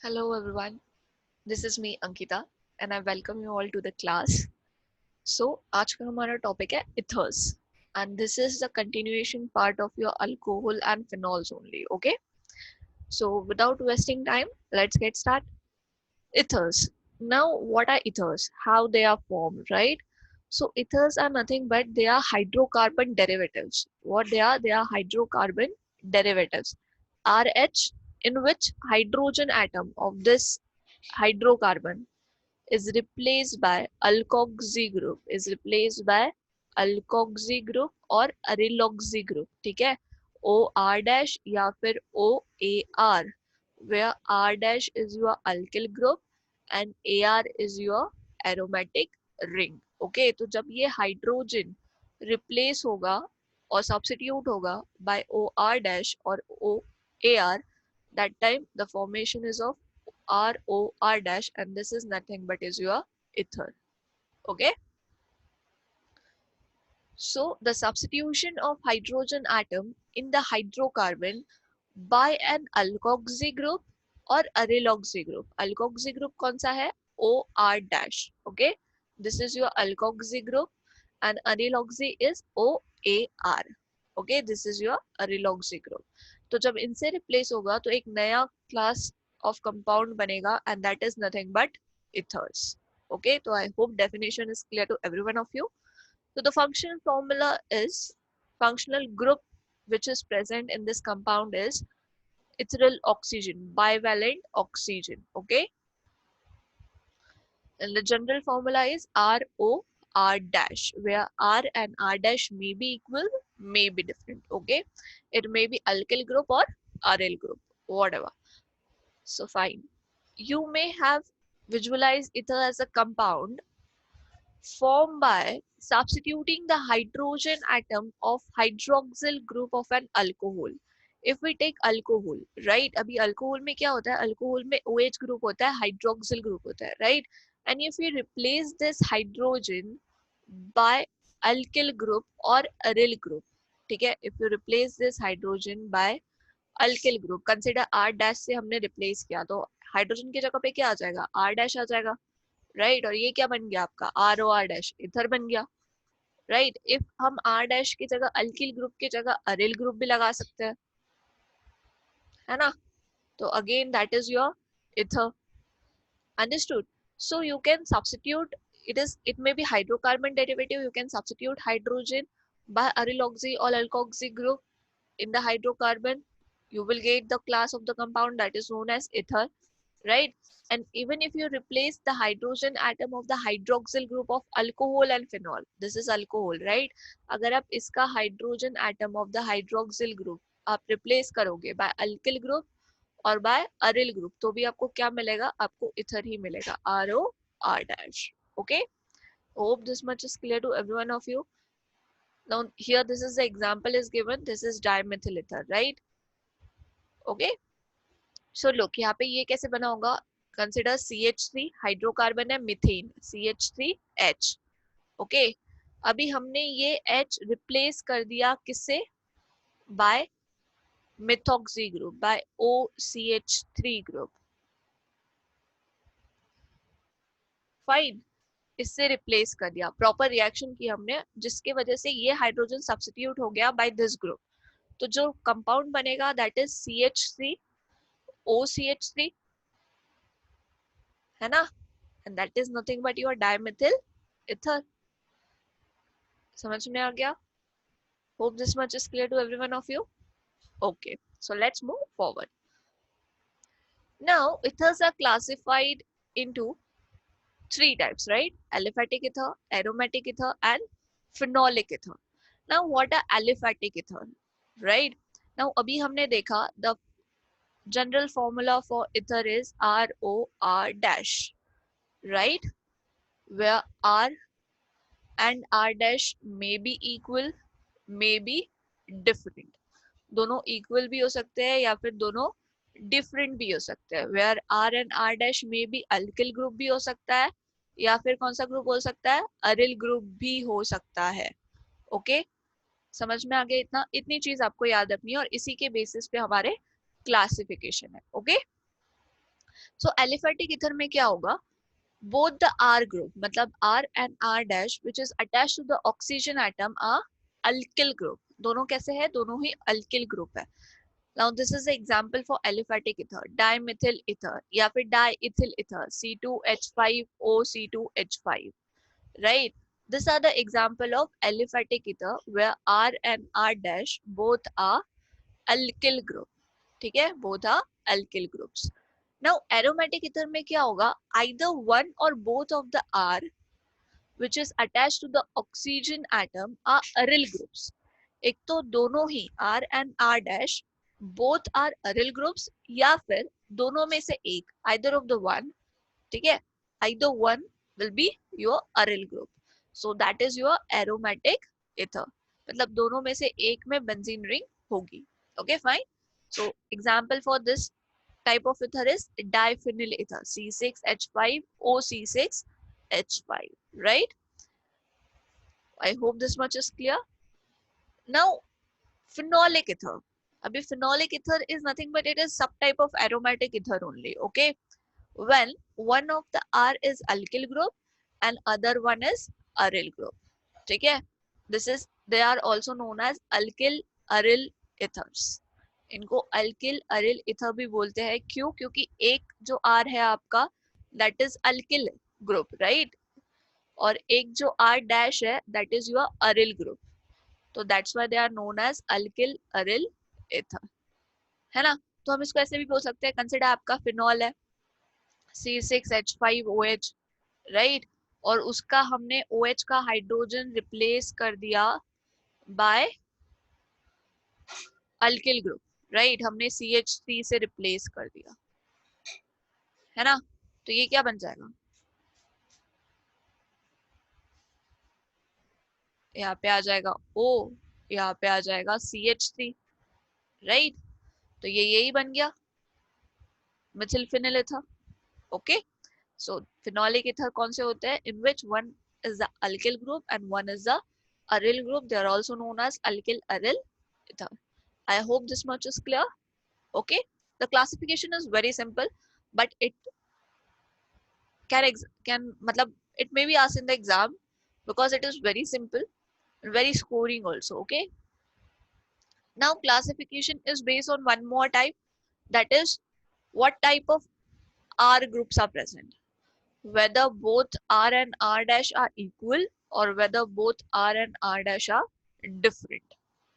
Hello everyone, this is me Ankita and I welcome you all to the class. So आज का हमारा topic है ethers and this is the continuation part of your alcohol and phenols only. Okay, so without wasting time, let's get started. Ethers. Now what are ethers? How they are formed, right? So ethers are nothing but they are hydrocarbon derivatives. What they are hydrocarbon derivatives. RH, in which hydrogen atom of this hydrocarbon is replaced by alkoxy group, और aryloxy group. ठीक है, OR dash या फिर OAR, where R dash is your alkyl group and AR is your aromatic ring. Okay, तो जब ये hydrogen replace होगा और सब्स्टिट्यूट होगा by OR dash और OAR, that time the formation is of ROR dash and this is nothing but is your ether. Okay, so the substitution of hydrogen atom in the hydrocarbon by an alkoxy group or aryloxy group. Alkoxy group कौन सा है? OR dash. Okay, this is your alkoxy group and aryloxy is OAR. Okay, this is your aryloxy group. तो जब इनसे replace होगा तो एक नया क्लास of compound बनेगा and that is nothing but ethers. Okay, so I hope definition is clear to every one of you. So the functional formula is functional group which is present in this compound is ethereal oxygen, bivalent oxygen. Okay, and the general formula is ROR dash, where R and R dash may be equal, may be different. Okay, it may be alkyl group or aryl group, whatever. So fine. You may have visualized ether as a compound formed by substituting the hydrogen atom of hydroxyl group of an alcohol. If we take alcohol, right? अभी alcohol में क्या होता है? Alcohol में OH group होता है, hydroxyl group होता है, right? And if we replace this hydrogen by alkyl group or aryl group, ठीक है? If you replace this hydrogen by alkyl group, consider R dash से हमने replace किया तो हाइड्रोजन की जगह पे क्या आ जाएगा? R dash आ जाएगा, राइट और ये क्या बन गया आपका ROR डैश इथर बन गया, राइट इफ हम R डैश की जगह अल्किल ग्रुप की जगह अरिल ग्रुप भी लगा सकते हैं, है ना? तो again that is your ether. Understood? So you can substitute, it may be hydrocarbon derivative, you can substitute hydrogen by aryloxy or alkoxy group in the hydrocarbon, you will get the class of the compound that is known as ether, right? And even if you replace the hydrogen atom of the hydroxyl group of alcohol and phenol, this is alcohol, right? अगर आप इसका hydrogen atom of the hydroxyl group आप replace करोगे by alkyl group और by aryl group तो भी आपको क्या मिलेगा? आपको ether ही मिलेगा, ROR dash. Okay, hope this much is clear to every one of you. Now here this is the example is given, this is dimethyl ether, right? Okay, so look यहाँ पे ये कैसे बना होगा? कंसिडर CH3 हाइड्रोकार्बन है methane CH3H. Okay, अभी हमने ये H रिप्लेस कर दिया किससे? By methoxy group, by OCH3 group. Fine, इससे रिप्लेस कर दिया, प्रॉपर रिएक्शन की हमने जिसके वजह से ये हाइड्रोजन सब्स्टिट्यूट हो गया बाय दिस ग्रुप. तो जो कंपाउंड बनेगा दैट इज CH3 OCH3, है ना? and that is nothing but your dimethyl ether. समझ में आ गया? Hope this much is clear to every one of you. Okay, so let's move forward. Now ethers are classified into three types, right? Aliphatic ether, aromatic ether and phenolic ether. Now what are aliphatic ether, right? Now अभी हमने देखा the general formula for ether is ROR dash, right? Where R and R dash may be equal, may be different. दोनों equal भी हो सकते हैं या फिर दोनों डिफरेंट भी हो सकते हैं. Where R and R dash में भी अल्किल ग्रुप भी हो सकता है या फिर कौन सा ग्रुप हो सकता है? अरिल ग्रुप भी हो सकता है. ओके, समझ में आ गया? इतनी चीज आपको याद रखनी है और इसी के बेसिस पे हमारे क्लासिफिकेशन है. ओके, सो एलिफेटिक ईथर में क्या होगा, both the R group मतलब R and R dash which is attached to the oxygen atom are alkyl group. दोनों कैसे है, दोनों ही alkyl group है. Now this is the example for aliphatic ether, dimethyl ether या फिर diethyl ether, C2H5O C2H5, right? These are the example of aliphatic ether where R and R dash both are alkyl group. ठीक है, both are alkyl groups. Now aromatic ether में क्या होगा, either one or both of the R which is attached to the oxygen atom are aryl groups. एक तो दोनों ही R and R dash both are aryl groups या फिर दोनों में से एक, either of the one, ठीक है, either one will be your aryl group. So that is your aromatic ether. मतलब दोनों में से एक में benzene ring होगी. Okay, fine. So example for this type of ether is diphenyl ether, C6H5OC6H5, right? I hope this much is clear. Now phenolic ether. Abhi phenolic ether is nothing but it is subtype of aromatic ether only. Okay, when one of the R is alkyl group and other one is aryl group. ठीक है, this is, they are also known as alkyl aryl ethers. इनको alkyl aryl ether भी बोलते हैं. क्यों? क्योंकि एक जो आर है आपका that is alkyl group, right, और एक जो आर डैश है that is your aryl group. तो that's why they are known as alkyl aryl ether, है ना. तो हम इसको ऐसे भी बोल सकते हैं, कंसिडर आपका फिनॉल है C6H5OH, राइट, और उसका हमने OH का हाइड्रोजन रिप्लेस कर दिया बाय अल्किल ग्रुप, राइट, हमने CH3 से रिप्लेस कर दिया, है ना. तो ये क्या बन जाएगा, यहाँ पे आ जाएगा O, यहाँ पे आ जाएगा CH3, राइट. तो ये यही बन गया methyl phenyl ether. Okay, so phenolic ether कौन से होते हैं, in which one is the alkyl group and one is the aryl group. They are also known as alkyl aryl ether. I hope this much is clear. Okay, the classification is very simple, but it can matlab it may be asked in the exam because it is very simple and very scoring also. Okay, now classification is based on one more type, that is what type of R groups are present, whether both R and R dash are equal or whether both R and R dash are different.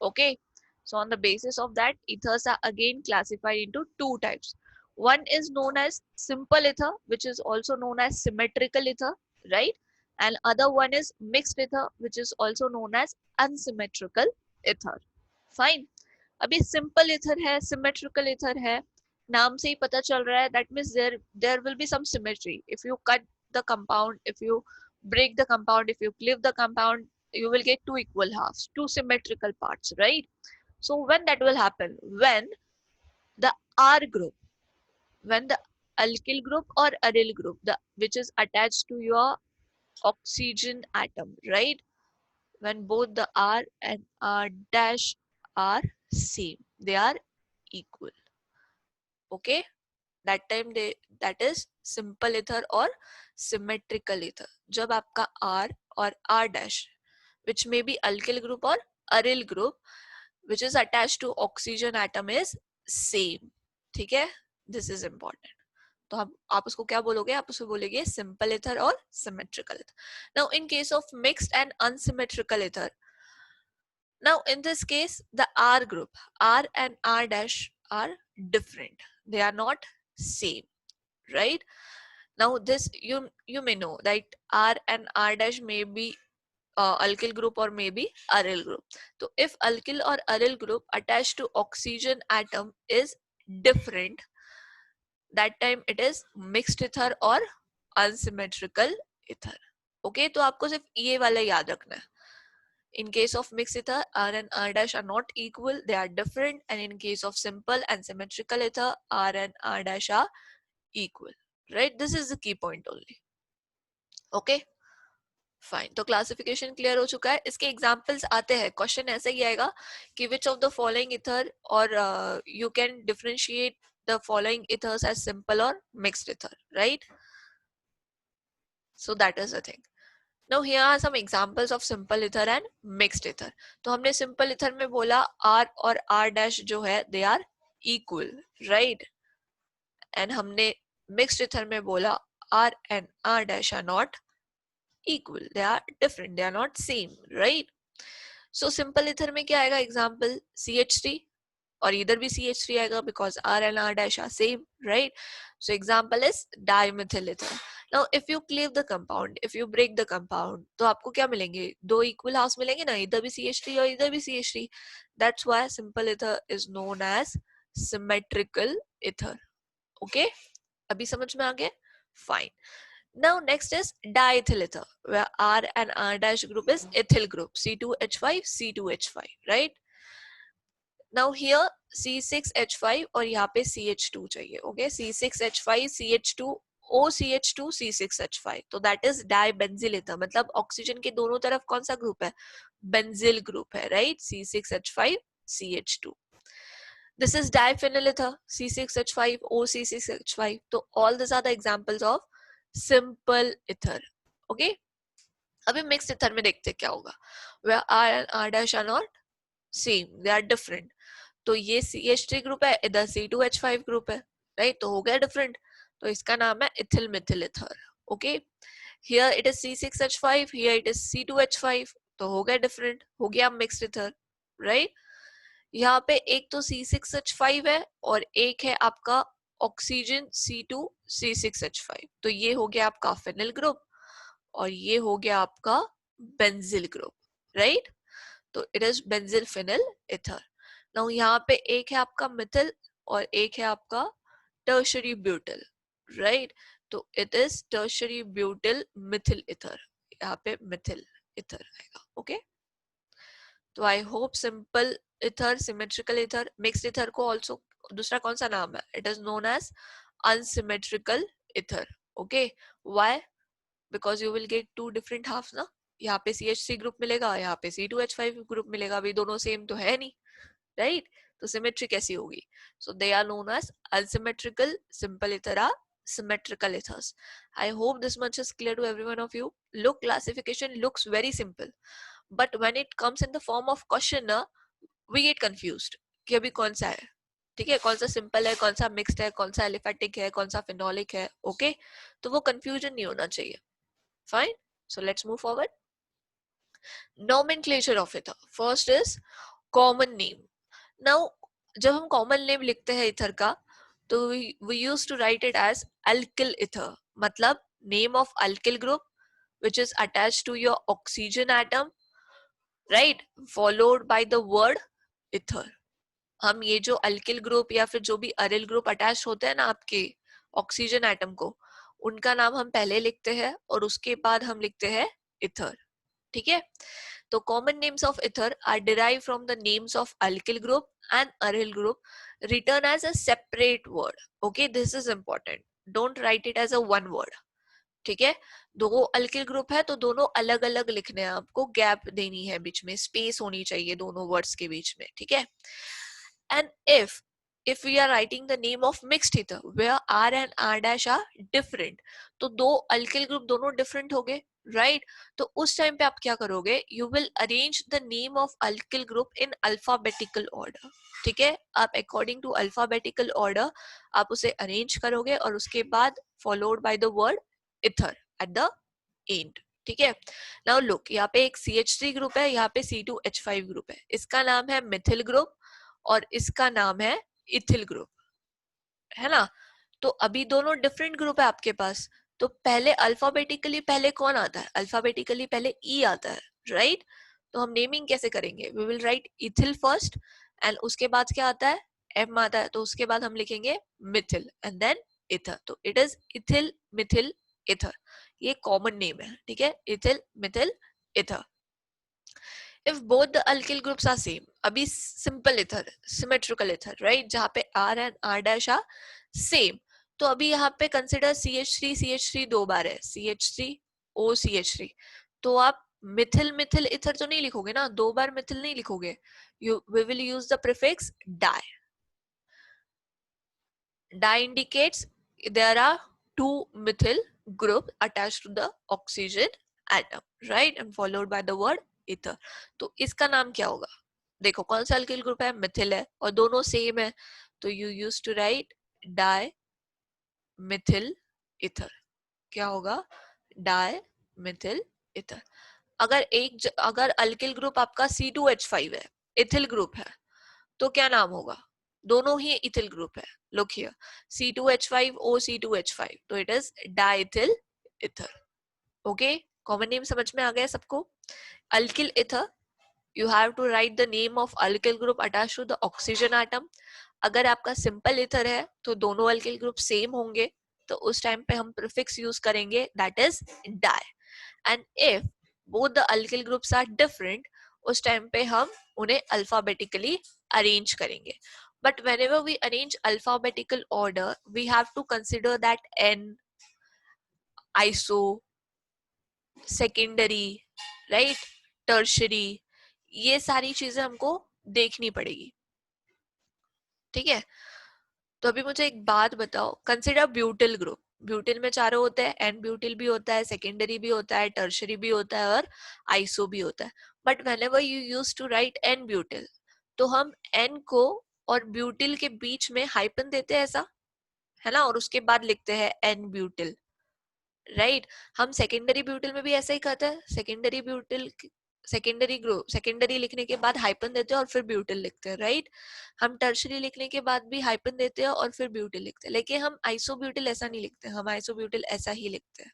Okay, so on the basis of that, ethers are again classified into two types. One is known as simple ether, which is also known as symmetrical ether, right? And other one is mixed ether, which is also known as unsymmetrical ether. Fine. अभी simple ether है, symmetrical ether है, नाम से ही पता चल रहा है, that means there will be some symmetry. If you cut the compound, if you break the compound, if you cleave the compound, you will get two equal halves, two symmetrical parts, right? So when that will happen, when the R group, when the alkyl group or aryl group, which is attached to your oxygen atom, right, when both the R and R dash are same, they are equal. Okay, that time that is simple ether or symmetrical ether. जब आपका R और R dash which may be alkyl group or aryl group which is attached to oxygen atom is same. ठीक है, this is important. तो आप उसको क्या बोलोगे, आप उसको बोलेगे simple ether और symmetrical ether. Now in case of mixed and unsymmetrical ether, now in this case the R group, R and R dash are different, they are not same, right? Now this you may know that R and R dash may be alkyl group or maybe aryl group. So if alkyl or aryl group attached to oxygen atom is different, that time it is mixed ether or unsymmetrical ether. Okay, तो आपको सिर्फ ये वाला याद रखना है. In case of mixed ether, R and R dash are not equal, they are different, and in case of simple and symmetrical ether, R and R dash are equal, right? This is the key point only. Okay, fine. तो classification clear हो चुका है. इसके examples आते हैं, question ऐसे ही आएगा कि which of the following ether और you can differentiate the following ethers as simple or mixed ether, right? So that is the thing. Now here are some examples of simple ether and mixed ether. तो हमने simple ether में बोला R और R dash जो है they are equal, right? And हमने mixed ether में बोला R and R dash are not equal, they are different, they are not same, right? So simple ether में क्या आएगा example? CH3 और इधर भी CH3 आएगा because R and R dash are same, right? So example is dimethyl ether. Now if you cleave the compound, if you break the compound, तो आपको क्या मिलेंगे? दो equal halves मिलेंगे ना, इधर भी CH3 और इधर भी CH3. That's why simple ether is known as symmetrical ether. Okay? अभी समझ में आ गया? Fine. Now next is diethyl ether, where R and R dash group is ethyl group, C2H5, C2H5, right? Now here C6H5 और यहाँ पे CH2 चाहिए, okay? C6H5, CH2, OCH2, C6H5. तो that is dibenzyl ether. मतलब oxygen के दोनों तरफ कौन सा ग्रुप है? बेंजिल ग्रुप है, right? C6H5, CH2. This is diphenyl ether, C6H5, OC6H5. तो all these are the examples of simple ether, okay? अभी mixed ether में देखते क्या होगा, where R and R dash are not same, they are different. तो ये CH3 group है, इधर C2H5 ग्रुप है, राइट? तो हो गया डिफरेंट, तो इसका नाम है ethyl Mithil ether, okay? Here it is C6H5, here it is C2H5, तो हो गया डिफरेंट, हो गया मिक्स्ड ईथर, राइट? यहाँ पे एक तो C6H5 है और एक है आपका ऑक्सीजन C2C6H5, तो ये हो गया आपका फिनिल ग्रुप और ये हो गया आपका बेंजिल ग्रुप, राइट? तो it is benzyl phenyl ether. Now यहाँ पे एक है आपका मिथिल और एक है आपका टर्शरी ब्यूटिल, राइट? तो it is tertiary butyl methyl ether, यहाँ पे मिथिल ईथर आएगा, ओके? तो I hope simple ether, symmetrical ether, mixed ether को ऑल्सो दूसरा कौन सा नाम है? It is known as unsymmetrical ether, okay? Why? Because you will get two different half ना, यहाँ पे CH3 ग्रुप मिलेगा, यहाँ पे C2H5 ग्रुप मिलेगा, अभी दोनों सेम तो है नहीं, राइट? तो सिमेट्री कैसी होगी? So they are known as unsymmetrical simple ether are symmetrical ethers. I hope this much is clear to every one of you. Look, classification looks very simple, but when it comes in the form of question ना, we get confused कि अभी कौन सा है, ठीक है? कौन सा सिंपल है, कौन सा मिक्स्ड है, कौन सा एलिफेटिक है, कौन सा फिनोलिक है, ओके? तो वो कंफ्यूजन नहीं होना चाहिए. Fine. So let's move forward. Nomenclature of ether. First is common name. Now जब हम common name लिखते हैं ether का, तो we used to write it as alkyl ether. मतलब name of alkyl group which is attached to your oxygen atom, right? Followed by the word ether. हम ये जो alkyl group या फिर जो भी aryl group attached होते हैं ना आपके ऑक्सीजन एटम को, उनका नाम हम पहले लिखते हैं और उसके बाद हम लिखते हैं ether, ठीक है? तो common names of ether are derived from the names of alkyl group and aryl group written as a separate word. Okay, this is important. Don't write it as a one word. ठीक है? दो alkyl group है तो दोनों अलग अलग लिखने हैं, आपको गैप देनी है, बीच में स्पेस होनी चाहिए दोनों वर्ड्स के बीच में, ठीक है? And if we are writing the name of mixed ether where R and R dash are different, तो दो अल्किल ग्रुप दोनों different हो गए, right? तो उस टाइम पे आप क्या करोगे? You will arrange the name of alkyl group in alphabetical order. ठीक है? आप according to alphabetical order आप उसे arrange करोगे और उसके बाद followed by the word ether at the end. ठीक है? Now look, यहाँ पे एक CH3 ग्रुप है, यहाँ पे C2H5 ग्रुप है, इसका नाम है मिथिल ग्रुप और इसका नाम है इथिल ग्रुप, है ना? तो अभी दोनों डिफरेंट ग्रुप है आपके पास, तो पहले अल्फाबेटिकली पहले कौन आता है? अल्फाबेटिकली पहले ई आता है, राइट? तो हम नेमिंग कैसे करेंगे? We will write ethyl first and उसके बाद क्या आता है? एम आता है, तो उसके बाद हम लिखेंगे मिथिल एंड देन इथर. तो it is ethyl Mithil ether, ये कॉमन नेम है, ठीक है? Ethyl Mithil ether. If both the alkyl groups are same, अभी simple ether, symmetrical ether, right? जहाँ पे R and R dash are same, तो अभी यहाँ पे consider CH3 दो बार है, CH3 OCH3, तो आप मिथिल मिथिल ether तो नहीं लिखोगे ना, दो बार मिथिल नहीं लिखोगे. We will use the prefix di. Di indicates there are two methyl group attached to the oxygen atom, right? And followed by the word ether. तो इसका नाम क्या होगा? देखो कौन सा अल्किल ग्रुप है, मिथिल है, और दोनों सेम है, तो you use to write di Mithil ether. क्या होगा? Di Mithil ether. अगर अल्किल ग्रुप आपका C2H5 है, इथिल ग्रुप है, तो क्या नाम होगा? दोनों ही इथिल ग्रुप है. लुक हियर, C2H5O C2H5, तो it is diethyl ether. Okay, common name समझ में आ गया सबको? Alkyl ether, you have to write the name of alkyl group attached to the oxygen atom. अगर आपका सिंपल इथर है तो दोनों अल्किल ग्रुप सेम होंगे, तो उस टाइम पे हम प्रीफिक्स यूज करेंगे, that is di. And if both the alkyl groups are different, उस टाइम पे हम उन्हें अल्फाबेटिकली अरेंज करेंगे. But whenever we arrange alphabetical order, we have to consider that N, iso, secondary, right, tertiary, ये सारी चीजें हमको देखनी पड़ेगी. ठीक है, तो अभी मुझे एक बात बताओ, कंसिडर ब्यूटिल ग्रुप. ब्यूटिल में चारों होते हैं, एन ब्यूटिल भी होता है, सेकेंडरी भी होता है, टर्शरी भी होता है, और आइसो भी होता है. But whenever you use to write n butyl, तो हम एन को और ब्यूटिल के बीच में हाइपन देते हैं, ऐसा है ना, और उसके बाद लिखते हैं एन ब्यूटिल, राइट. हम सेकेंडरी ब्यूटिल में भी ऐसा ही करते हैं. Secondary butyl, secondary group, secondary लिखने के बाद हाइपन देते हैं और फिर ब्यूटिल लिखते हैं, राइट. हम टर्शरी लिखने के बाद भी हाइपन देते हैं और फिर ब्यूटिल लिखते हैं. लेकिन हम आइसोब्यूटिल ऐसा नहीं लिखते, हम आइसोब्यूटिल ऐसा ही लिखते हैं,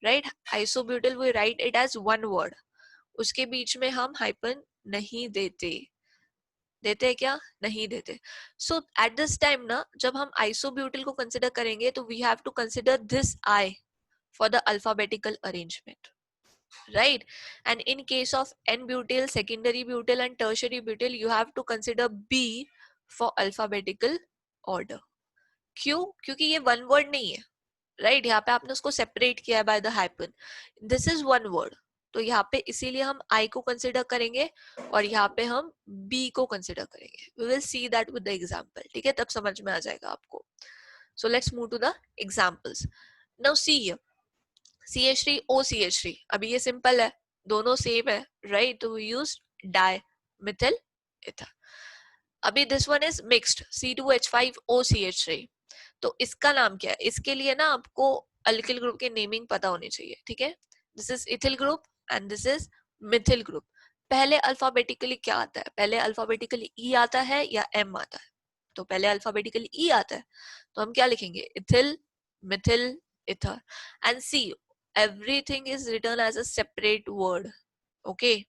right. Isobutyl we write it as one word, उसके बीच में हम हाइपन नहीं देते. देते हैं क्या? नहीं देते. सो एट दिस टाइम ना, जब हम आइसोब्यूटिल को कंसिडर करेंगे, तो we have to consider this I for the alphabetical arrangement, right? And in case of n-butyl, secondary butyl and tertiary butyl, you have to consider B for alphabetical order. क्यों? क्योंकि ये one word नहीं है, right? यहाँ पे आपने उसको separate किया है by the hyphen. This is one word, तो यहाँ पे इसीलिए हम I को consider करेंगे और यहाँ पे हम B को consider करेंगे. We will see that with the example. ठीक है, तब समझ में आ जाएगा आपको. So let's move to the examples. Now see here, CH3 OCH3, अभी ये सिंपल है, दोनों सेम है, राइट. तो we use die Mithil ether. अभी this one is mixed C2H5 OCH3, तो इसका नाम क्या है? इसके लिए ना आपको अल्किल ग्रुप के नेमिंग पता होनी चाहिए, ठीक है. This is ethyl group and this is methyl group. पहले अल्फाबेटिकली क्या आता है? पहले अल्फाबेटिकली E आता है या M आता है? तो पहले अल्फाबेटिकली E आता है, तो हम क्या लिखेंगे? Ethyl, Mithil, ether. And see, everything is written as a separate word, okay.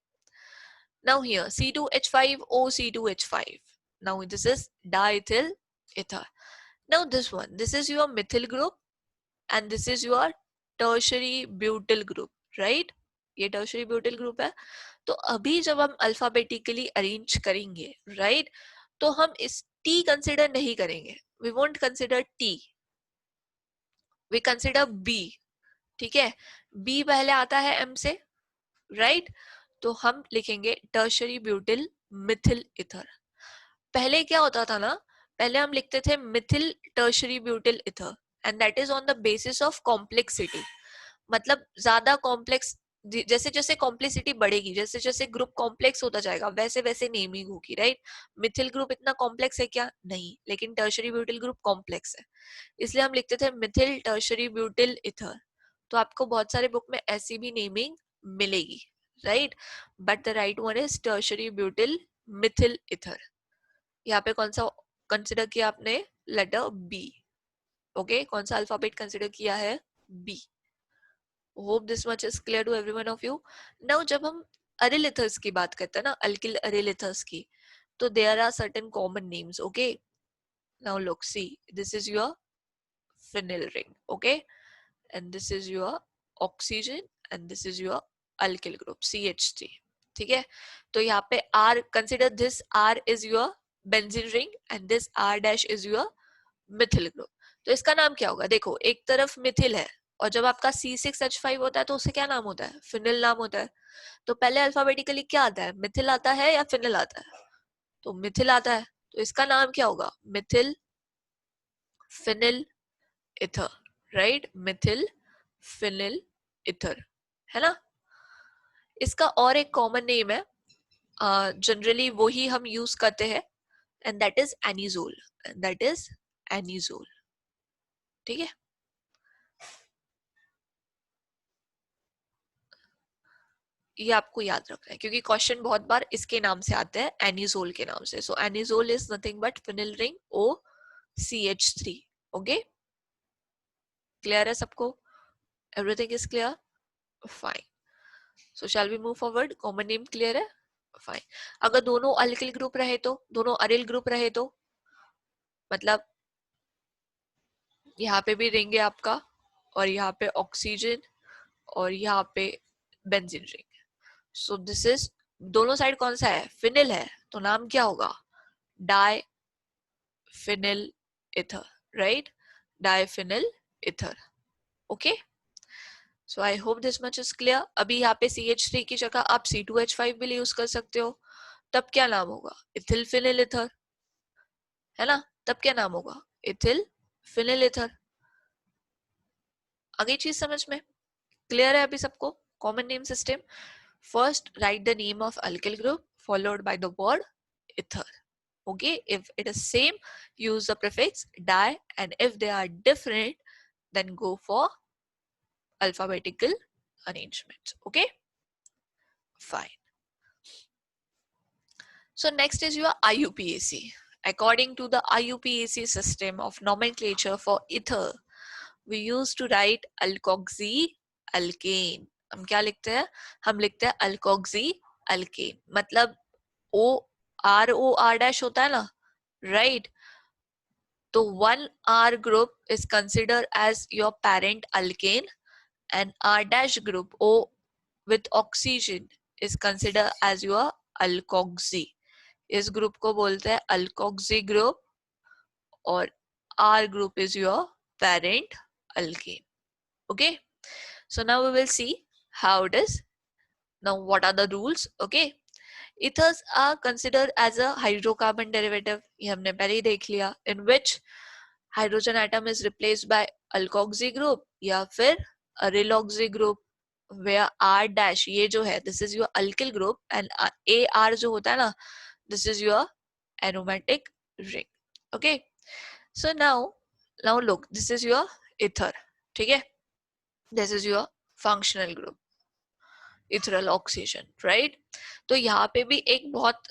Now here C2H5O C2H5, now this is diethyl ether. Now this one, this is your methyl group and this is your tertiary butyl group, right? ये tertiary butyl group है. तो अभी जब हम alphabetically arrange करेंगे, right, तो हम इस T कंसिडर नहीं करेंगे. We won't consider T, we consider B. ठीक है, बी पहले आता है एम से, राइट. तो हम लिखेंगे टर्शरी ब्यूटिल मिथिल इथर. पहले क्या होता था ना, पहले हम लिखते थे Mithil tertiary butyl ether and that is on the basis of complexity. मतलब ज्यादा कॉम्प्लेक्स, जैसे जैसे कॉम्प्लेक्सिटी बढ़ेगी, जैसे जैसे ग्रुप कॉम्प्लेक्स होता जाएगा, वैसे वैसे नेमिंग होगी, राइट. मिथिल ग्रुप इतना कॉम्प्लेक्स है क्या? नहीं, लेकिन टर्शरी ब्यूटिल ग्रुप कॉम्प्लेक्स है, इसलिए हम लिखते थे मिथिल टर्शरी ब्यूटिल इथर. तो आपको बहुत सारे बुक में ऐसी भी नेमिंग मिलेगी, right. But the right one is tertiary butyl methyl ether. यहाँ पे कौन सा कंसिडर किया आपने? Letter B, okay. कौन सा अल्फाबेट कंसिडर किया है? B. Hope this much is clear to everyone of you. Now जब हम अरिल इथर्स की बात करते हैं ना, अल्किल अरिल इथर्स की, तो there are certain common names, okay. Now look, see, this is your phenyl ring, okay, and this is your oxygen and this is your alkyl group CH3. ठीक है, तो यहाँ पे R, consider this R is your benzene ring and this R dash is your methyl group. तो इसका नाम क्या होगा? देखो, एक तरफ मिथिल है और जब आपका C6H5 होता है तो उससे क्या नाम होता है? फिनिल नाम होता है. तो पहले अल्फाबेटिकली क्या आता है? मिथिल आता है या फिनिल आता है? तो मिथिल आता है, तो इसका नाम क्या होगा? Mithil phenyl ether, right, Mithil phenyl ether, है ना। इसका और एक कॉमन नेम है, जनरली वो ही हम यूज करते हैं, and that is anisole, that is anisole, ठीक है। ये आपको याद रखना है क्योंकि क्वेश्चन बहुत बार इसके नाम से आते हैं, एनिजोल के नाम से। So anisole is nothing but phenyl ring OCH3, okay. Clear है सबको? Everything is clear? Fine. So shall we move forward? Common name clear है? फाइन। अगर दोनों अल्किल ग्रुप रहे तो, दोनों अरिल ग्रुप रहे तो, मतलब यहाँ पे भी रिंग है आपका, और यहाँ पे ऑक्सीजन, और यहाँ पे benzene ring. So this is, दोनों साइड कौन सा है? फिनिल है, तो नाम क्या होगा? Diphenyl ether, right, diphenyl ether, okay. So I hope this much is clear. अभी यहाँ पे CH3 की जगह आप C2H5 भी यूज कर सकते हो, तब क्या नाम होगा? इथिल फिनिल इथर, है ना। तब क्या नाम होगा? Ethyl phenyl ether. आगे चीज समझ में क्लियर है अभी सबको? Common name system, first right the name of alkyl group followed by the word ether, okay. If it is same, use the prefix di, and if they are different, then go for alphabetical arrangements, okay. Fine. So next is your IUPAC. According to the IUPAC system of nomenclature for ether, we used to write alkoxy alkane. हम क्या लिखते हैं? हम लिखते हैं alkoxy alkane, मतलब OR होता है ना, right? तो 1R group is considered as your parent alkane, and R dash group O with oxygen is considered as your alkoxy. इस ग्रुप को बोलते हैं alkoxy group, और R group is your parent alkane, okay. So now we will see how it is. Now what are the rules? Okay, ethers are considered as a hydrocarbon derivative, ये हमने पहले ही देख लिया, in which hydrogen atom is replaced by alkoxy group या फिर रिलॉक्सी group, where R dash, ये जो है this is your alkyl group, and AR जो होता है ना, this is your aromatic ring, okay. So now look, this is your ether, ठीक है, this is your functional group ethereal oxygen, right. तो यहाँ पे भी एक बहुत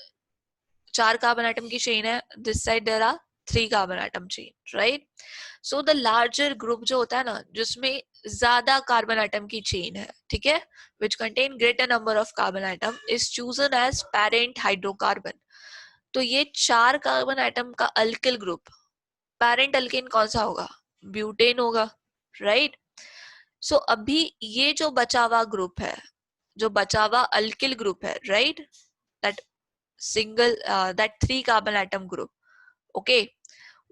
4 कार्बन एटम की चेन है, this side there are 3 carbon atom chain, right. So the larger group जो होता है ना, जिसमें ज्यादा कार्बन एटम की चेन है, ठीक है, which contain greater number of carbon atom, is chosen as parent hydrocarbon. तो ये 4 कार्बन एटम का अल्किल ग्रुप, पेरेंट अल्केन कौन सा होगा? ब्यूटेन होगा, राइट। सो अभी ये जो बचा हुआ ग्रुप है, जो बचा हुआ अल्किल ग्रुप है, right, that single that 3 carbon atom group, okay,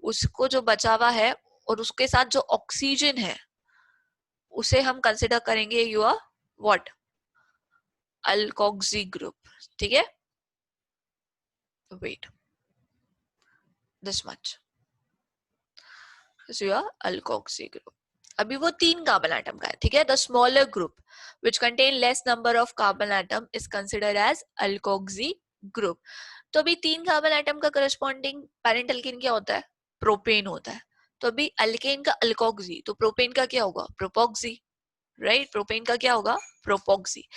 उसको जो बचा हुआ है और उसके साथ जो ऑक्सीजन है, उसे हम कंसिडर करेंगे योर व्हाट? अल्कोक्सी ग्रुप, ठीक है। Wait, this much is your alkoxy group. अभी वो 3 कार्बन एटम का है, ठीक है। The smaller group which contain less number of carbon atom is considered as alkoxy group. तो अभी 3 कार्बन एटम का करस्पॉन्डिंग पेरेंट अल्केन क्या होता है? प्रोपेन होता है। तो अभी अल्केन का अल्कोक्सी, तो प्रोपेन का क्या होगा? प्रोपोक्सी, राइट। प्रोपेन का क्या होगा? Propoxy.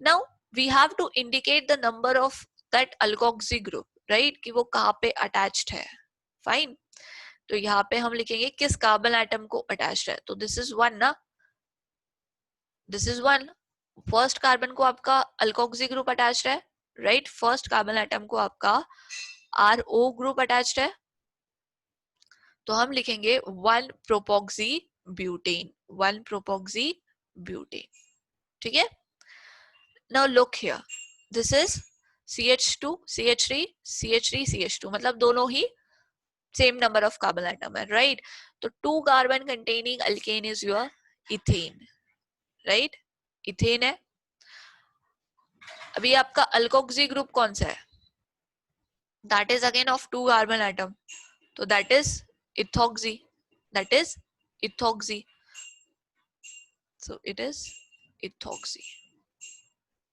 Now we have to indicate the number of that alkoxy group, right, कि वो कहाँ पे अटैच्ड है। फाइन। तो यहाँ पे हम लिखेंगे किस कार्बन एटम को अटैच्ड है। तो दिस इज 1 ना, दिस इज 1, फर्स्ट कार्बन को आपका अल्कोक्सी ग्रुप अटैच्ड है, राइट। फर्स्ट कार्बन एटम को आपका RO ग्रुप अटैच्ड है, तो हम लिखेंगे 1 प्रोपोक्सी ब्यूटेन, 1 प्रोपोक्सी ब्यूटेन, ठीक है। Now look here, this is CH2 CH3 CH3 CH2, मतलब दोनों ही same number of carbon atom है, राइट। तो 2 carbon containing alkane is your ethane, right, ethane है। अभी आपका अल्कोक्सी ग्रुप कौन सा है? That is again of 2 carbon atom, तो that is ethoxy, that is ethoxy. So it is ethoxy,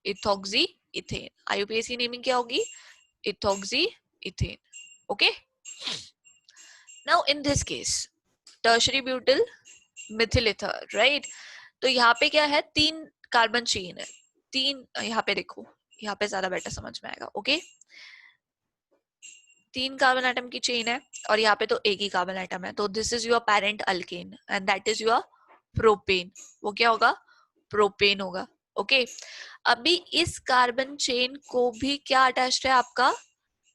ethoxy ethane. IUPAC naming क्या होगी? ethoxy ethane. Okay, now in this case tertiary butyl methyl ether, right? तो यहाँ पे क्या है, 3 carbon chain है, 3, यहाँ पे देखो, यहाँ पे ज्यादा बेटर समझ में आएगा. ओके, 3 कार्बन एटम की चेन है और यहाँ पे तो एक ही कार्बन एटम है. तो this is your parent alkane and that is your propane. वो क्या होगा? प्रोपेन होगा. ओके, अभी इस कार्बन चेन को भी क्या अटैच्ड है? आपका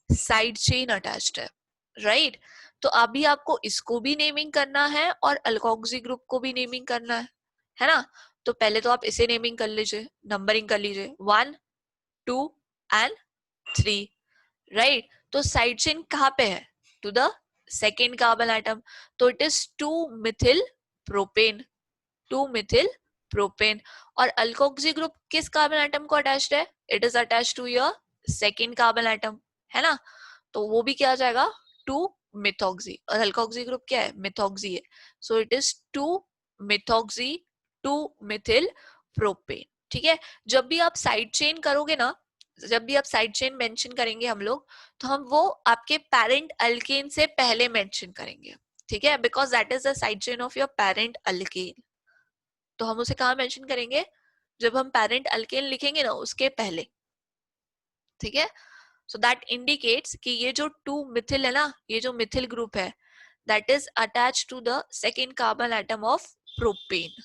साइड चेन अटैच्ड है, राइट? तो अभी आपको इसको भी नेमिंग करना है और अल्कोक्सी ग्रुप को भी नेमिंग करना है ना? तो पहले तो आप इसे नेमिंग कर लीजिए, नंबरिंग कर लीजिए, 1 2 एंड 3, राइट? तो साइड चेन कहाँ पे है? To the second carbon atom. तो it is 2 methyl propane, 2 methyl propane. और अल्कोक्सी ग्रुप किस कार्बन एटम को अटैच्ड है? It is attached to your second carbon atom, है ना? तो वो भी क्या आ जाएगा? 2 मिथॉक्सी. और अल्कोक्सी ग्रुप क्या है? मिथॉक्सी है. So it is 2 methoxy 2 methyl propane. ठीक है, जब भी आप साइड चेन करोगे ना, जब भी आप साइड चेन मेंशन करेंगे हम लोग, तो हम वो आपके पेरेंट अल्केन से पहले मेंशन करेंगे. ठीक है, because that is the side chain of your parent alkane. तो हम उसे कहाँ मेंशन करेंगे? जब हम पेरेंट अल्केन लिखेंगे ना, उसके पहले. ठीक है, सो दैट इंडिकेट्स कि ये जो 2 मिथिल है ना, ये जो मिथिल ग्रुप है, that is attach to the second carbon atom of propane.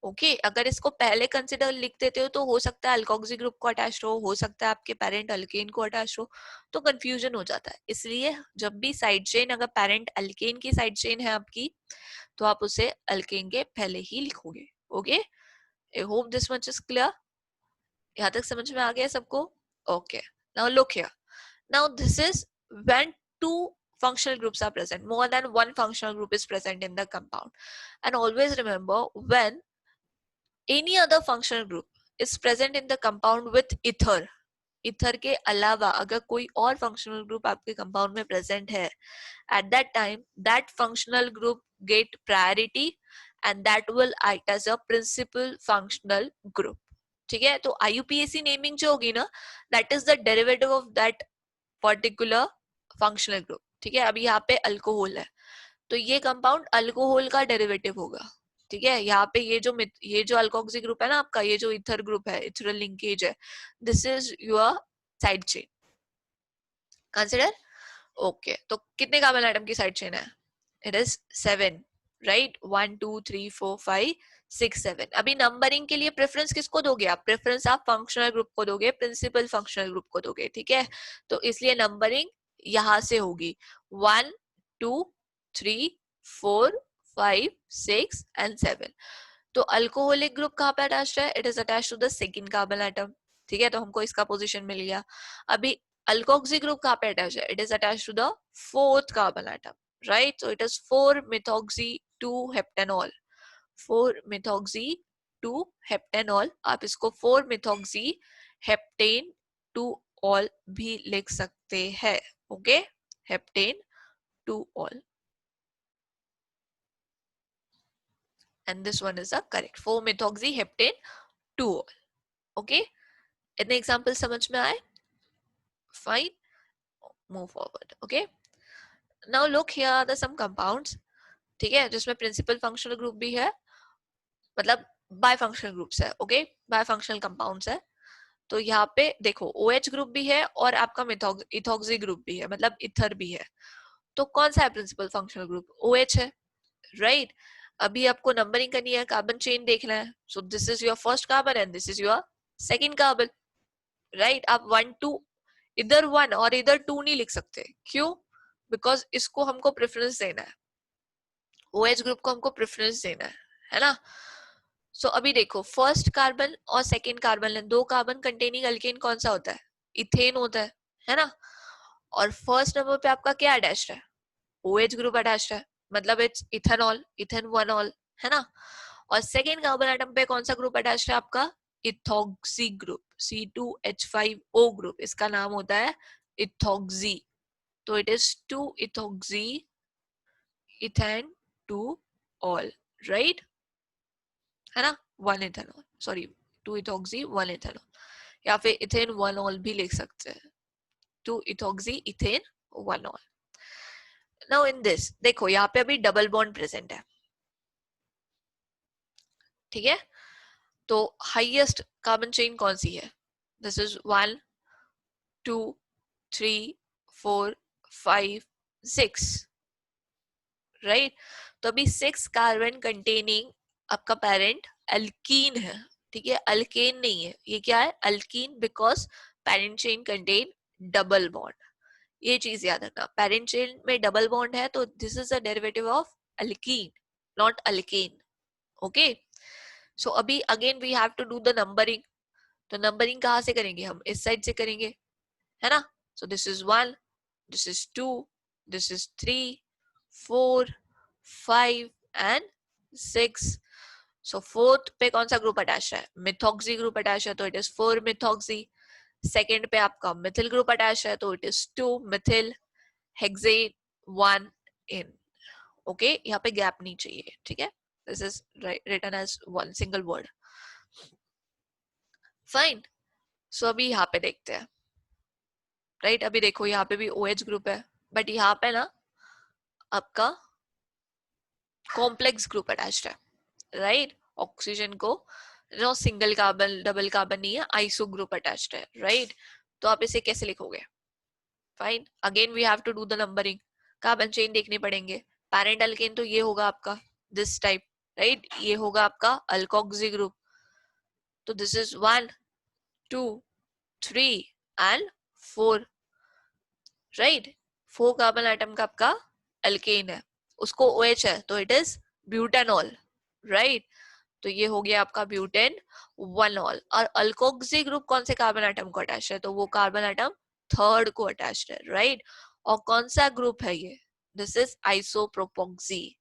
Okay, अगर इसको पहले कंसिडर लिख देते हो तो हो सकता है अल्कोक्सी ग्रुप को अटैच हो सकता है आपके पेरेंट अल्केन को अटैच हो, तो कंफ्यूजन हो जाता है. इसलिए जब भी साइड चेन अगर पेरेंट अल्केन की साइड चेन है आपकी, तो आप उसे अल्केन के पहले ही लिखोगे. Okay, I hope this much is clear. यहाँ तक समझ में आ गया सबको? Okay, now look here. Now this is when 2 functional groups are present, more than one functional group is present in the compound. And always remember, when any other functional group is present in the compound with ether, ether के अलावा अगर कोई और functional group आपके compound में present है, at that time that functional group get priority and that will act as a principal functional group. ठीक है, तो IUPAC नेमिंग जो होगी ना, that is the derivative of that particular functional group. ठीक है, अभी यहाँ पे अल्कोहल है, तो ये कंपाउंड अल्कोहल का डेरिवेटिव होगा. ठीक है, यहाँ पे ये जो अल्कोक्सी ग्रुप है ना आपका, ये जो इथर ग्रुप है, इथरल लिंकेज है, this is your side chain. Consider. Okay, तो कितने कार्बन एटम की साइड चेन है? It is 7, right? 1 2 3 4 5 6 7. अभी नंबरिंग के लिए प्रेफरेंस किसको दोगे आप? प्रेफरेंस आप फंक्शनल ग्रुप को दोगे, प्रिंसिपल फंक्शनल ग्रुप को दोगे. ठीक है, तो इसलिए नंबरिंग यहां से होगी 1 2 3 4 5 6 एंड 7. तो अल्कोहलिक ग्रुप कहाँ पे अटैच्ड है? It is attached to the second carbon atom. ठीक है, तो हमको इसका पोजीशन मिल गया. अभी अल्कोक्सी ग्रुप कहाँ पे अटैच है? It is attached to the fourth carbon atom, right? So it is 4-methoxy 2-heptanol, 4-methoxy 2-heptanol. आप इसको 4-methoxy heptane 2-ol भी लिख सकते हैं. Okay, heptane 2-ol, and this one is the correct 4-methoxy heptane 2-ol. Okay, इतने example समझ में आए? Fine, move forward. Okay, now look here are the some compounds. ठीक है, जिसमें प्रिंसिपल फंक्शनल ग्रुप भी है, मतलब बाय फंक्शनल ग्रुप्स है. ओके, बाय फंक्शनल कंपाउंड्स है. तो यहाँ पे देखो OH ग्रुप भी है और आपका इथॉक्सी ग्रुप भी है, मतलब इथर भी है. तो कौन सा है प्रिंसिपल फंक्शनल ग्रुप? OH है, राइट? अभी आपको नंबरिंग करनी है, कार्बन चेन देखना है. सो this is your first carbon and this is your second carbon, right? आप 1 2 इधर 1 और इधर 2 नहीं लिख सकते. क्यों? बिकॉज इसको हमको प्रेफरेंस देना है, OH ग्रुप को हमको प्रेफरेंस देना है ना? सो अभी देखो, फर्स्ट कार्बन और second carbon, 2 carbon containing alkane कौन सा होता है? इथेन होता है ना? और फर्स्ट नंबर पे आपका क्या अटैच्ड है? OH ग्रुप अटैच्ड है, मतलब इट्स इथेनॉल, इथेन 1-ol, है ना? और सेकेंड कार्बन एटम पे कौन सा ग्रुप अटैच्ड है आपका? इथॉक्सी ग्रुप, C2H5O ग्रुप, इसका नाम होता है इथॉक्सी. तो it is 2 ethoxy ethane two ol, right, है ना, one ethanol, sorry, two ethoxy one ethanol, या फिर इथेन वन ऑल भी लिख सकते हैं, two ethoxy ethane one ol. Now in this देखो यहाँ पे अभी डबल बॉन्ड प्रेजेंट है, ठीक है, तो हाईएस्ट कार्बन चेन कौन सी है, दिस इज 1 2 3 4 5 6, राइट। तो अभी 6 कार्बन कंटेनिंग आपका पेरेंट अल्कीन है, ठीक है, अल्केन नहीं है, ये क्या है, alkene, because parent chain contain double bond, ये चीज याद रखना, पेरेंट चेन में डबल बॉन्ड है तो this is a derivative of alkene, not alkane, okay. So अभी again we have to do the numbering, तो नंबरिंग कहाँ से करेंगे, हम इस साइड से करेंगे, है ना। सो this is 1, this is 2, this is 3 4 5 and 6। So fourth पे कौन सा ग्रुप अटैच है, मिथॉक्सी ग्रुप अटैच है, तो इट इज 4 मिथॉक्सी। सेकेंड पे आपका मिथिल ग्रुप अटैच है, तो it is 2 methyl hexene 1 ene, okay, यहाँ पे गैप नहीं चाहिए, ठीक है, this is written as one single word, fine. So अभी यहाँ पे देखते हैं, राइट, अभी देखो यहाँ पे भी OH ग्रुप है, बट यहाँ पे ना आपका कॉम्प्लेक्स ग्रुप अटैच्ड है, राइट, ऑक्सीजन को no single carbon double carbon नहीं है, आइसो ग्रुप अटैच्ड है, राइट। तो आप इसे कैसे लिखोगे, fine, again we have to do the numbering, carbon chain देखने पड़ेंगे, पेरेंट अल्केन तो ये होगा आपका दिस टाइप, राइट, ये होगा आपका अल्कोक्सी ग्रुप, तो this is 1 2 3 and 4, right, 4 carbon atom का आपका अल्केन है, उसको OH है तो इट इज ब्यूटेनॉल, राइट, तो ये हो गया आपका ब्यूटेन वन ऑल। और अल्कोक्सी ग्रुप कौन से कार्बन आइटम को अटैच है, तो वो कार्बन आइटम थर्ड को अटैच है, राइट, और कौन सा ग्रुप है ये, दिस इज आइसोप्रोपोक्सी,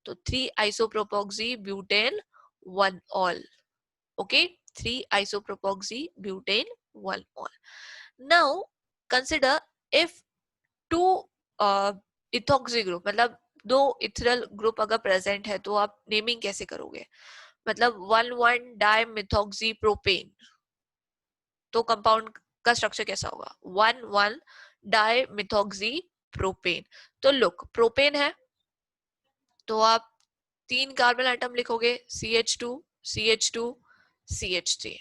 तो 3 isopropoxy butane one ol, okay, 3 isopropoxy butane one ol. Now consider if two ethoxy group, मतलब दो इथरल ग्रुप अगर प्रेजेंट है तो आप नेमिंग कैसे करोगे, मतलब 1 डाई मिथॉक्सी प्रोपेन, तो कंपाउंड का स्ट्रक्चर कैसा होगा, 1 डाई मिथॉक्सी प्रोपेन। तो लुक प्रोपेन है तो आप 3 कार्बन आइटम लिखोगे, CH2 CH2 CH3,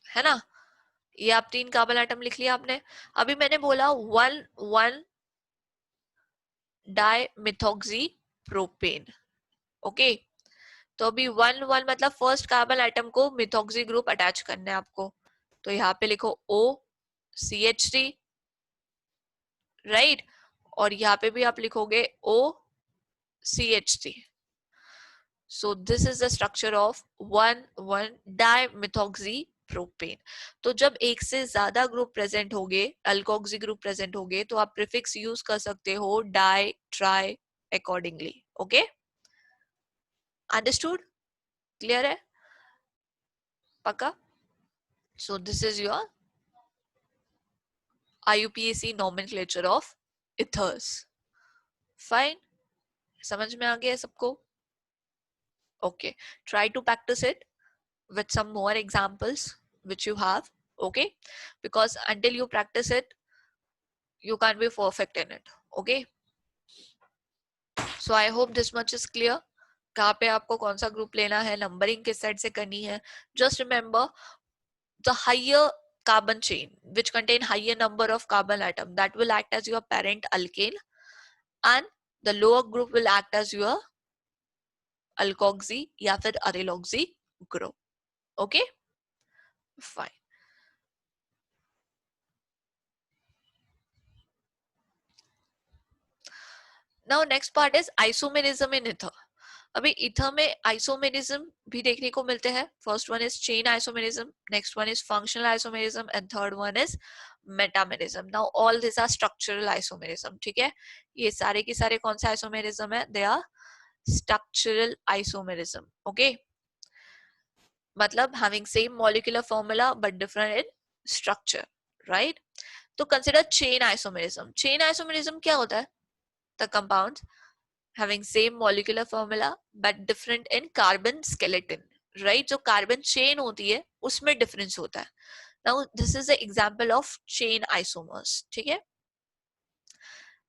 है ना, ये आप 3 कार्बन आइटम लिख लिया आपने। अभी मैंने बोला 1 डाई मिथॉक्सी प्रोपेन, ओके, तो अभी 1 मतलब फर्स्ट कार्बन आइटम को मिथॉक्सी ग्रुप अटैच करना है आपको, तो यहाँ पे लिखो O CH3, राइट, और यहाँ पे भी आप लिखोगे O CH3। So this is the structure of 1 dimethoxy propane. तो जब एक से ज्यादा ग्रुप प्रेजेंट होंगे, अल्कोक्सी ग्रुप प्रेजेंट होंगे, तो आप प्रीफिक्स यूज कर सकते हो di tri accordingly, okay, understood, clear है, पक्का। So this is your IUPAC nomenclature of ethers, fine, समझ में आ गया सबको, okay, try to practice it with some more examples which you have, okay, because until you practice it you can't be perfect in it, okay. So I hope this much is clear, कहाँ पे आपको कौन सा group लेना है, numbering किस side से करनी है, just remember the higher carbon chain which contain higher number of carbon atom that will act as your parent alkane, and the lower group will act as your alkoxy या फिर अरेलोक्सी group, okay, fine. Now next part is isomerism in ether. अभी ether में isomerism भी देखने को मिलते हैं, first one is chain isomerism, next one is functional isomerism and third one is metamerism. Now all this are structural isomerism, ठीक है, ये सारे के सारे कौन सा आइसोमेरिज्म है, they are structural isomerism, okay, मतलब having same molecular formula but different in structure, right? तो consider chain isomerism. Chain isomerism क्या होता है? The compounds having same molecular formula but different in carbon skeleton, right? जो carbon chain होती है उसमें difference होता है. Now this is the example of chain isomers. ठीक है.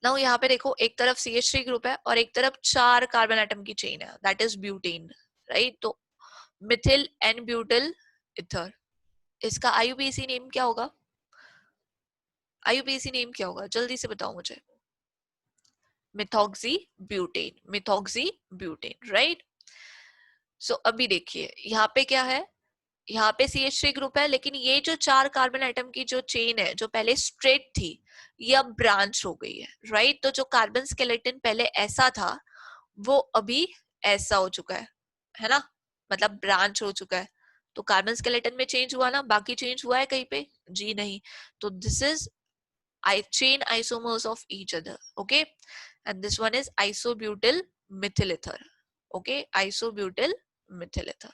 Now यहाँ पे देखो एक तरफ CH3 ग्रुप है और एक तरफ 4 कार्बन एटम की चेन है, that is butane, right? तो मिथिल एन ब्यूटिल इथर, इसका IUPAC नेम क्या होगा? IUPAC नेम क्या होगा, जल्दी से बताओ मुझे. Methoxy butane, right? सो अभी देखिए यहाँ पे क्या है, यहाँ पे CH3 ग्रुप है, लेकिन ये जो 4 कार्बन एटम की जो चेन है जो पहले स्ट्रेट थी ये अब ब्रांच हो गई है, राइट? तो जो कार्बन स्केलेटन पहले ऐसा था वो अभी ऐसा हो चुका है ना, मतलब ब्रांच हो चुका है. तो कार्बन स्केलेटन में चेंज हुआ ना, बाकी चेंज हुआ है कहीं पे? जी नहीं. तो this is chain isomers of each other, okay? And this one is isobutyl methyl ether, okay? Isobutyl methyl ether.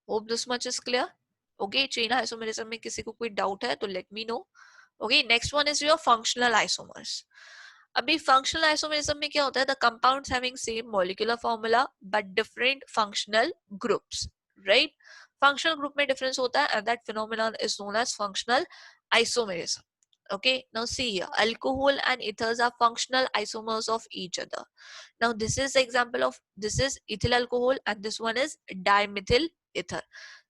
Hope this much is clear. Okay, chain isomerism में किसी को कोई doubt है तो let me know. Okay, next one is your functional isomers. अभी functional isomerism में क्या होता है? The compounds having same molecular formula but different functional groups, right? Functional group में difference होता है and that phenomenon is known as functional isomerism. Okay, now see here, alcohol and ethers are functional isomers of each other. Now this is the example of, this is ethyl alcohol and this one is dimethyl ether.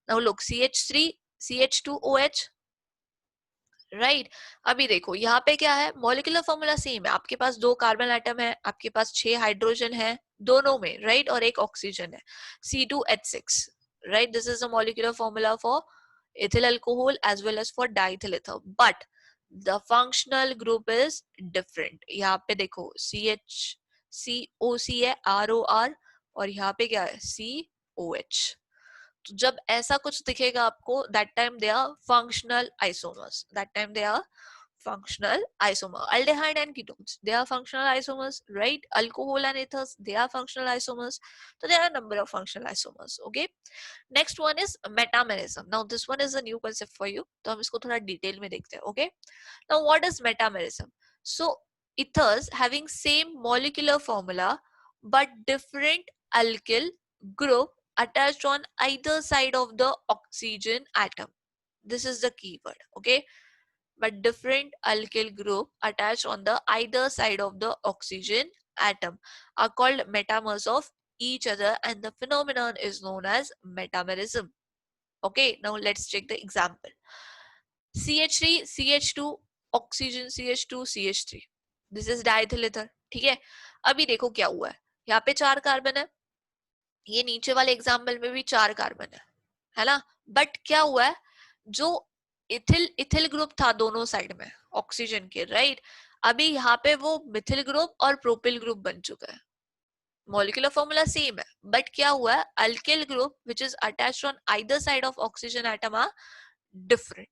Now look, CH3 CH2OH, right? अभी देखो यहाँ पे क्या है, molecular formula same है, आपके पास 2 carbon atom है, आपके पास 6 हाइड्रोजन है दोनों में, राइट? और एक ऑक्सीजन है, C2H6, right? This is the molecular formula for ethyl alcohol as well as for diethyl ether, but the functional group is different. यहाँ पे देखो COC है, ROR, और यहाँ पे क्या है, COH. तो जब ऐसा कुछ दिखेगा आपको, that time they are functional isomers, that time they are functional isomer. Aldehyde and ketones, they are functional isomers, right? Alcohol and ethers, they are functional isomers. So there are a number of functional isomers, okay? Next one is metamerism. Now this one is a new concept for you, तो हम इसको थोड़ा detail में देखते हैं, okay? Now what is metamerism? So ethers having same molecular formula but different alkyl group attached on either side of the oxygen atom. This is the keyword, okay? But different alkyl group attached on the either side of the oxygen atom are called metamers of each other, and the phenomenon is known as metamerism. Okay, now let's check the example. CH3 CH2 oxygen CH2 CH3, this is diethyl ether. ठीक है, अभी देखो क्या हुआ है, यहाँ पे 4 carbon है, ये नीचे वाले एग्जाम्पल में भी 4 कार्बन है ना? बट क्या हुआ है, जो इथिल ग्रुप था दोनों साइड में ऑक्सीजन के, राइट? अभी यहाँ पे वो मिथिल ग्रुप और प्रोपिल ग्रुप बन चुका है. मॉलिक्यूलर फॉर्मूला सेम है, बट क्या हुआ है, alkyl group which is attached on either side of oxygen atom are different,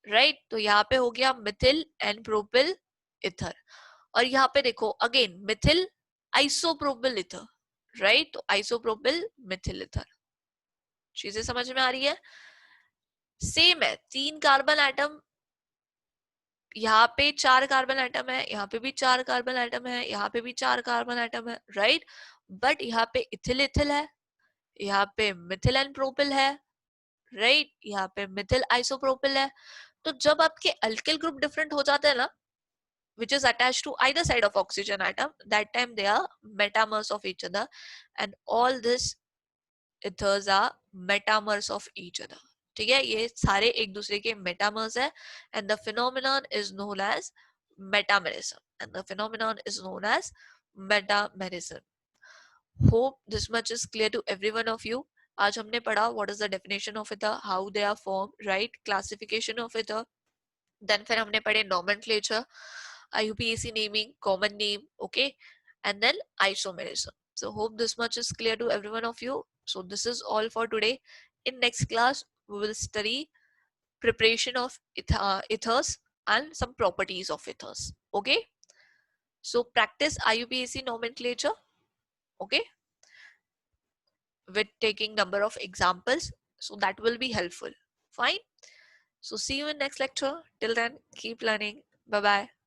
right? तो यहाँ पे हो गया मिथिल एंड प्रोपिल इथर, और यहाँ पे देखो again Mithil isopropyl ether, right? तो आइसोप्रोपिल मिथिल इथर. चीजें समझ में आ रही है? सेम है, 3 कार्बन एटम, यहाँ पे 4 कार्बन एटम है, यहाँ पे भी 4 कार्बन एटम है, यहाँ पे भी 4 कार्बन एटम है, राइट? बट यहाँ पे इथिल इथिल है, यहाँ पे मिथिल एंड प्रोपिल है, राइट? यहाँ पे मिथिल आइसोप्रोपिल है. तो जब आपके अल्किल ग्रुप डिफरेंट हो जाते हैं ना, which is attached to either side of oxygen atom, that time they are metamers of each other, and all this ethers are metamers of each other. ठीक है, ये सारे एक दूसरे के मेटामर्स है, and the phenomenon is known as metamerism, and the phenomenon is known as metamerism. Hope this much is clear to every one of you. आज हमने पढ़ा what is the definition of ether, how they are formed, right? Classification of ether. Then फिर हमने पढ़े nomenclature, IUPAC naming, common name, okay? And then isomerism. So hope this much is clear to every one of you. So this is all for today. In next class, we will study preparation of ethers and some properties of ethers, okay? So practice IUPAC nomenclature, okay? With taking number of examples, so that will be helpful. Fine. So see you in next lecture. Till then, keep learning. Bye bye.